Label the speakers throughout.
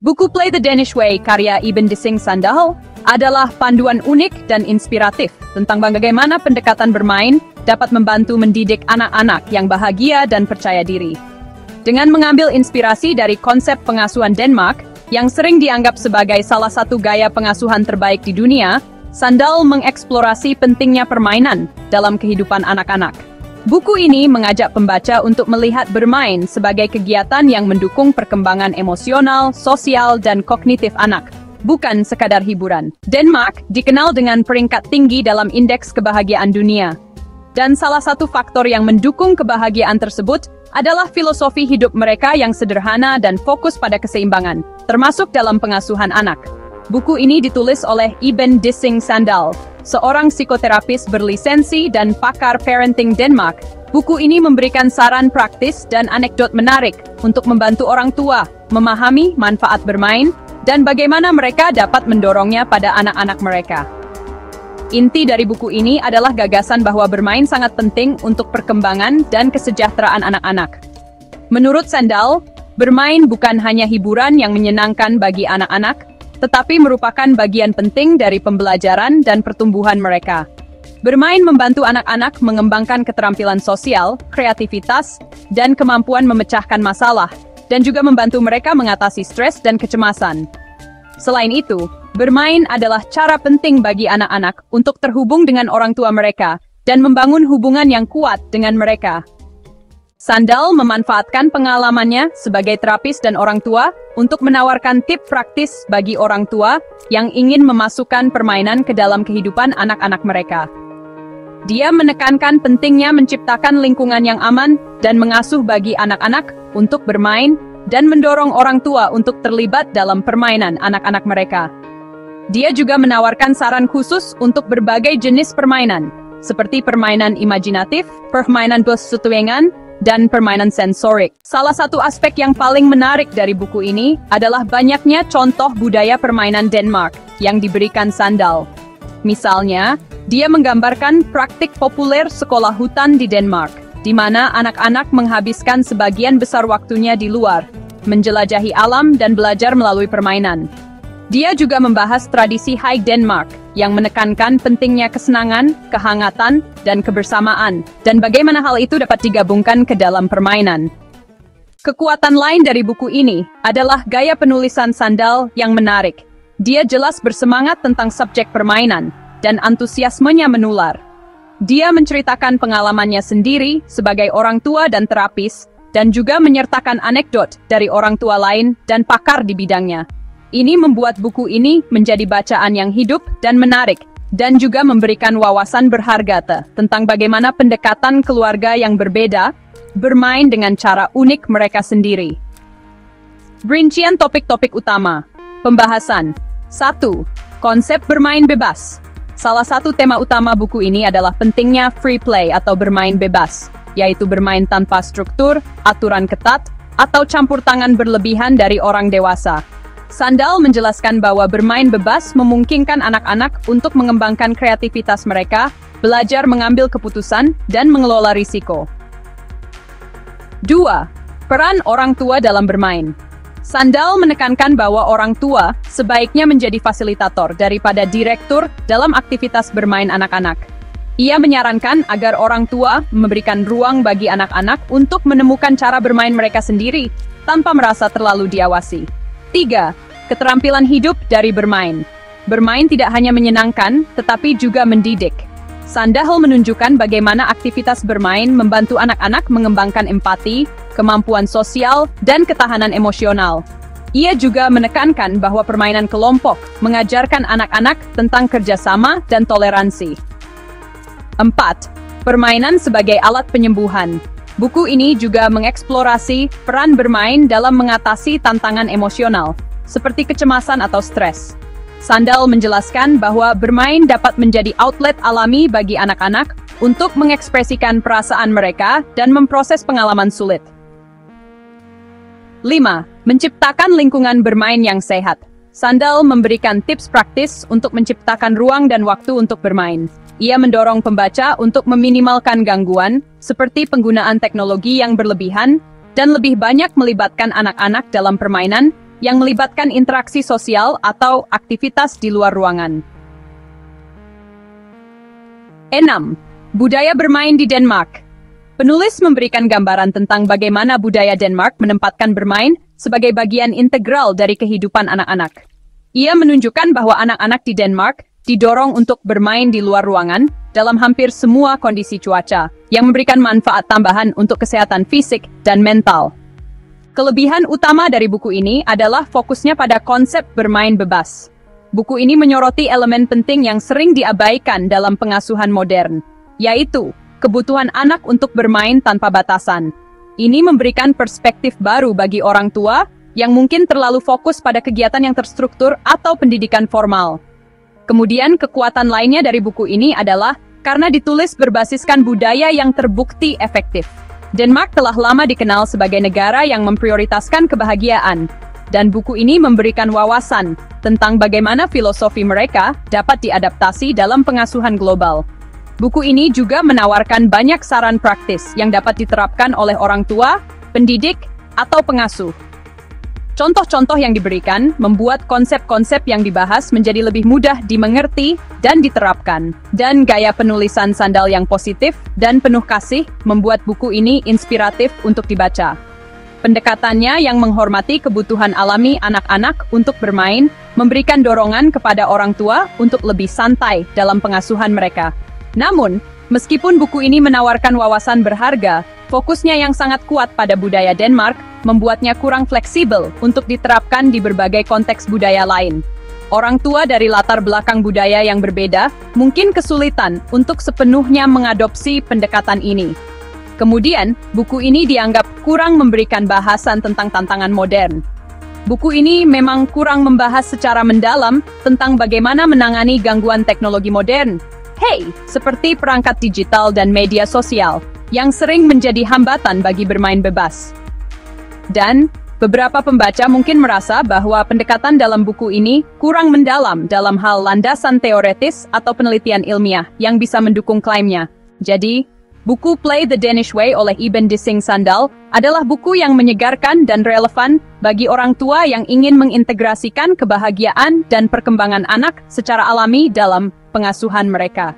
Speaker 1: Buku Play the Danish Way karya Iben Dissing Sandal adalah panduan unik dan inspiratif tentang bagaimana pendekatan bermain dapat membantu mendidik anak-anak yang bahagia dan percaya diri. Dengan mengambil inspirasi dari konsep pengasuhan Denmark, yang sering dianggap sebagai salah satu gaya pengasuhan terbaik di dunia, Sandal mengeksplorasi pentingnya permainan dalam kehidupan anak-anak. Buku ini mengajak pembaca untuk melihat bermain sebagai kegiatan yang mendukung perkembangan emosional, sosial, dan kognitif anak, bukan sekadar hiburan. Denmark dikenal dengan peringkat tinggi dalam indeks kebahagiaan dunia. Dan salah satu faktor yang mendukung kebahagiaan tersebut adalah filosofi hidup mereka yang sederhana dan fokus pada keseimbangan, termasuk dalam pengasuhan anak. Buku ini ditulis oleh Iben Dissing Sandal, seorang psikoterapis berlisensi dan pakar parenting Denmark. Buku ini memberikan saran praktis dan anekdot menarik untuk membantu orang tua memahami manfaat bermain dan bagaimana mereka dapat mendorongnya pada anak-anak mereka. Inti dari buku ini adalah gagasan bahwa bermain sangat penting untuk perkembangan dan kesejahteraan anak-anak. Menurut Sandal, bermain bukan hanya hiburan yang menyenangkan bagi anak-anak, tetapi merupakan bagian penting dari pembelajaran dan pertumbuhan mereka. Bermain membantu anak-anak mengembangkan keterampilan sosial, kreativitas, dan kemampuan memecahkan masalah, dan juga membantu mereka mengatasi stres dan kecemasan. Selain itu, bermain adalah cara penting bagi anak-anak untuk terhubung dengan orang tua mereka dan membangun hubungan yang kuat dengan mereka. Sandal memanfaatkan pengalamannya sebagai terapis dan orang tua untuk menawarkan tips praktis bagi orang tua yang ingin memasukkan permainan ke dalam kehidupan anak-anak mereka. Dia menekankan pentingnya menciptakan lingkungan yang aman dan mengasuh bagi anak-anak untuk bermain dan mendorong orang tua untuk terlibat dalam permainan anak-anak mereka. Dia juga menawarkan saran khusus untuk berbagai jenis permainan, seperti permainan imajinatif, permainan bersetuengan, dan permainan sensorik. Salah satu aspek yang paling menarik dari buku ini adalah banyaknya contoh budaya permainan Denmark yang diberikan Sandal. Misalnya, dia menggambarkan praktik populer sekolah hutan di Denmark, di mana anak-anak menghabiskan sebagian besar waktunya di luar, menjelajahi alam dan belajar melalui permainan. Dia juga membahas tradisi High Denmark yang menekankan pentingnya kesenangan, kehangatan, dan kebersamaan, dan bagaimana hal itu dapat digabungkan ke dalam permainan. Kekuatan lain dari buku ini adalah gaya penulisan Sandal yang menarik. Dia jelas bersemangat tentang subjek permainan, dan antusiasmenya menular. Dia menceritakan pengalamannya sendiri sebagai orang tua dan terapis, dan juga menyertakan anekdot dari orang tua lain dan pakar di bidangnya. Ini membuat buku ini menjadi bacaan yang hidup dan menarik, dan juga memberikan wawasan berharga tentang bagaimana pendekatan keluarga yang berbeda bermain dengan cara unik mereka sendiri. Rincian topik-topik utama. Pembahasan. 1. Konsep bermain bebas. Salah satu tema utama buku ini adalah pentingnya free play atau bermain bebas, yaitu bermain tanpa struktur, aturan ketat, atau campur tangan berlebihan dari orang dewasa. Sandal menjelaskan bahwa bermain bebas memungkinkan anak-anak untuk mengembangkan kreativitas mereka, belajar mengambil keputusan, dan mengelola risiko. 2. Peran orang tua dalam bermain. Sandal menekankan bahwa orang tua sebaiknya menjadi fasilitator daripada direktur dalam aktivitas bermain anak-anak. Ia menyarankan agar orang tua memberikan ruang bagi anak-anak untuk menemukan cara bermain mereka sendiri tanpa merasa terlalu diawasi. 3. Keterampilan hidup dari bermain. Bermain tidak hanya menyenangkan, tetapi juga mendidik. Sandal menunjukkan bagaimana aktivitas bermain membantu anak-anak mengembangkan empati, kemampuan sosial, dan ketahanan emosional. Ia juga menekankan bahwa permainan kelompok mengajarkan anak-anak tentang kerjasama dan toleransi. 4. Permainan sebagai alat penyembuhan. Buku ini juga mengeksplorasi peran bermain dalam mengatasi tantangan emosional, seperti kecemasan atau stres. Sandal menjelaskan bahwa bermain dapat menjadi outlet alami bagi anak-anak untuk mengekspresikan perasaan mereka dan memproses pengalaman sulit. 5. Menciptakan lingkungan bermain yang sehat. Sandal memberikan tips praktis untuk menciptakan ruang dan waktu untuk bermain. Ia mendorong pembaca untuk meminimalkan gangguan, seperti penggunaan teknologi yang berlebihan, dan lebih banyak melibatkan anak-anak dalam permainan, yang melibatkan interaksi sosial atau aktivitas di luar ruangan. 6. Budaya bermain di Denmark. Penulis memberikan gambaran tentang bagaimana budaya Denmark menempatkan bermain sebagai bagian integral dari kehidupan anak-anak. Ia menunjukkan bahwa anak-anak di Denmark didorong untuk bermain di luar ruangan dalam hampir semua kondisi cuaca, yang memberikan manfaat tambahan untuk kesehatan fisik dan mental. Kelebihan utama dari buku ini adalah fokusnya pada konsep bermain bebas. Buku ini menyoroti elemen penting yang sering diabaikan dalam pengasuhan modern, yaitu kebutuhan anak untuk bermain tanpa batasan. Ini memberikan perspektif baru bagi orang tua yang mungkin terlalu fokus pada kegiatan yang terstruktur atau pendidikan formal. Kemudian kekuatan lainnya dari buku ini adalah karena ditulis berbasiskan budaya yang terbukti efektif. Denmark telah lama dikenal sebagai negara yang memprioritaskan kebahagiaan, dan buku ini memberikan wawasan tentang bagaimana filosofi mereka dapat diadaptasi dalam pengasuhan global. Buku ini juga menawarkan banyak saran praktis yang dapat diterapkan oleh orang tua, pendidik, atau pengasuh. Contoh-contoh yang diberikan membuat konsep-konsep yang dibahas menjadi lebih mudah dimengerti dan diterapkan. Dan gaya penulisan Sandal yang positif dan penuh kasih membuat buku ini inspiratif untuk dibaca. Pendekatannya yang menghormati kebutuhan alami anak-anak untuk bermain memberikan dorongan kepada orang tua untuk lebih santai dalam pengasuhan mereka. Namun, meskipun buku ini menawarkan wawasan berharga, fokusnya yang sangat kuat pada budaya Denmark membuatnya kurang fleksibel untuk diterapkan di berbagai konteks budaya lain. Orang tua dari latar belakang budaya yang berbeda mungkin kesulitan untuk sepenuhnya mengadopsi pendekatan ini. Kemudian, buku ini dianggap kurang memberikan bahasan tentang tantangan modern. Buku ini memang kurang membahas secara mendalam tentang bagaimana menangani gangguan teknologi modern, seperti perangkat digital dan media sosial, yang sering menjadi hambatan bagi bermain bebas. Dan, beberapa pembaca mungkin merasa bahwa pendekatan dalam buku ini kurang mendalam dalam hal landasan teoretis atau penelitian ilmiah yang bisa mendukung klaimnya. Jadi, buku Play the Danish Way oleh Iben Dissing Sandal adalah buku yang menyegarkan dan relevan bagi orang tua yang ingin mengintegrasikan kebahagiaan dan perkembangan anak secara alami dalam pengasuhan mereka.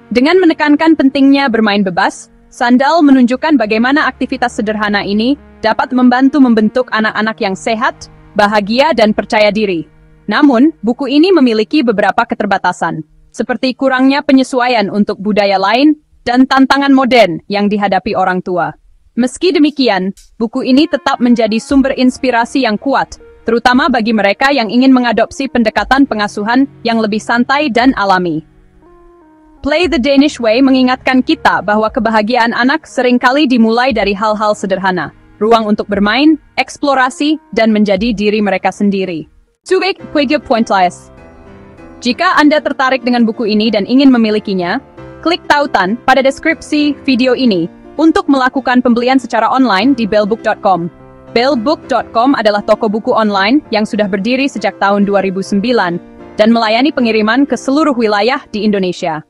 Speaker 1: Dengan menekankan pentingnya bermain bebas, Sandal menunjukkan bagaimana aktivitas sederhana ini dapat membantu membentuk anak-anak yang sehat, bahagia, dan percaya diri. Namun, buku ini memiliki beberapa keterbatasan, seperti kurangnya penyesuaian untuk budaya lain dan tantangan modern yang dihadapi orang tua. Meski demikian, buku ini tetap menjadi sumber inspirasi yang kuat, terutama bagi mereka yang ingin mengadopsi pendekatan pengasuhan yang lebih santai dan alami. Play the Danish Way mengingatkan kita bahwa kebahagiaan anak seringkali dimulai dari hal-hal sederhana, ruang untuk bermain, eksplorasi, dan menjadi diri mereka sendiri. Jika Anda tertarik dengan buku ini dan ingin memilikinya, klik tautan pada deskripsi video ini untuk melakukan pembelian secara online di bellbook.com. Bellbook.com adalah toko buku online yang sudah berdiri sejak tahun 2009 dan melayani pengiriman ke seluruh wilayah di Indonesia.